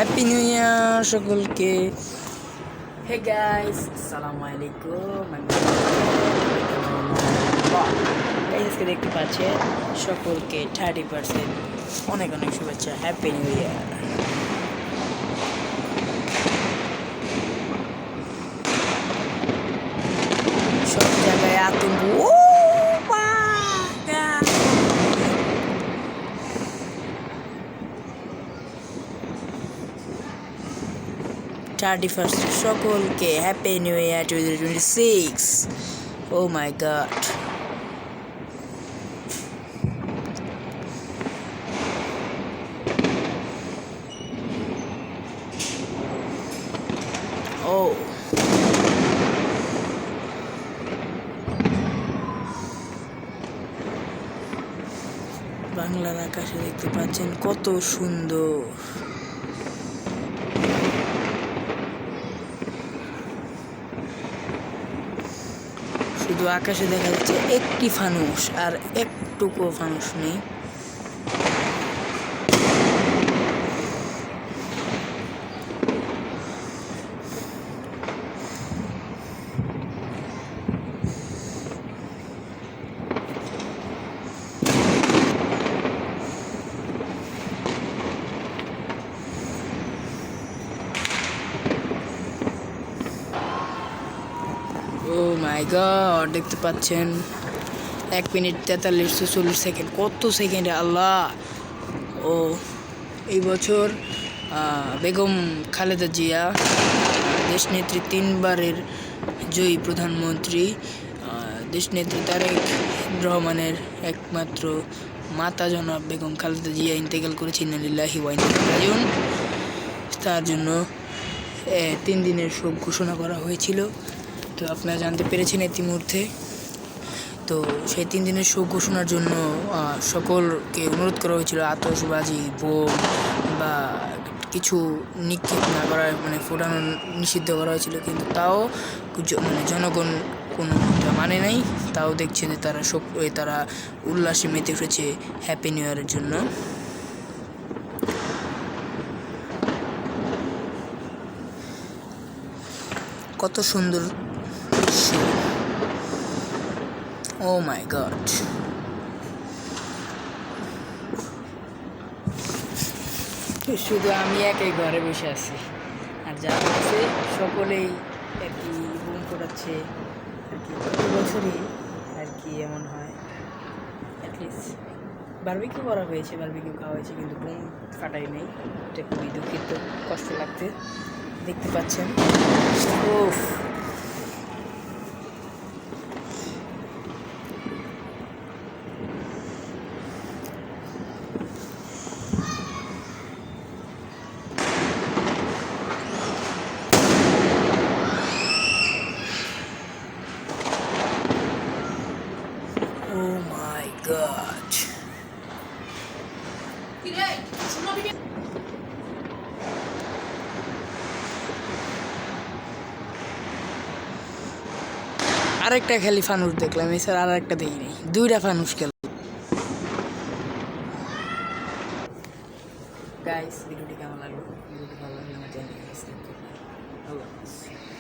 Happy new year সকলকে। Hey guys, আসসালামু আলাইকুম। আজকে দেখতে পাচ্ছেন সকলকে 30% অনেক অনেক শুভেচ্ছা। Happy new year. সব জায়গায় আতঙ্ক। 31st সকলকে হ্যাপি নিউ ইয়ার 2026। ও মাই গড, ও বাংলার আকাশে দেখতে পাচ্ছেন কত সুন্দর। শুধু আকাশে দেখা যাচ্ছে একটি ফানুস, আর একটুকু ফানুস নেই। ও মাই গড, দেখতে পাচ্ছেন 1 মিনিট 43-44 সেকেন্ড। কত সেকেন্ডে আল্লাহ! ও এই বছর বেগম খালেদা জিয়া, দেশনেত্রী 3বারের জয়ী প্রধানমন্ত্রী, দেশনেত্রী তারেক রহমানের একমাত্র মাতা জনাব বেগম খালেদা জিয়া ইন্তেকাল করেছেন। ইন্নালিল্লাহি ওয়া ইন্না ইলাইহি রাজিউন। তার জন্য 3 দিনের শোক ঘোষণা করা হয়েছিল। তো আপনারা জানতে পেরেছেন ইতিমধ্যে। তো সেই 3 দিনের শোক ঘোষণার জন্য সকলকে অনুরোধ করা হয়েছিল আতশবাজি, বোম বা কিছু নিক্ষেপ না করার, ফোটানো নিষিদ্ধ করা হয়েছিল। কিন্তু তাও জনগণ কোনোটা মানে নাই। তাও দেখছেন যে তারা উল্লাসে মেতে উঠেছে হ্যাপি নিউ ইয়ারের জন্য। কত সুন্দর দৃশ্য! ও মাই গড, শুধু আমি একাই ঘরে বসে আছি, আর যারা আছে সকলেই আর কি বুম ফোটাচ্ছে। আর কি প্রতি বছরই আর কি এমন হয়। অ্যাটলিস্ট বারবিকিউ করা হয়েছে, বারবিকিউ খাওয়া হয়েছে, কিন্তু বুম ফাটাই নেই। এটা খুবই দুঃখিত, কষ্ট লাগছে। দেখতে পাচ্ছেন ওফ, oh my god. আরেকটা খালি ফানুস দেখলাম, এছাড়া আর একটা দেখিনি। 2টা ফানুস গেল। গাইস, ভিডিওটি কেমন লাগলো? ভিডিওটি ভালো লাগলে আমার চ্যানেলকে সাবস্ক্রাইব করবেন। আল্লাহ হাফেজ।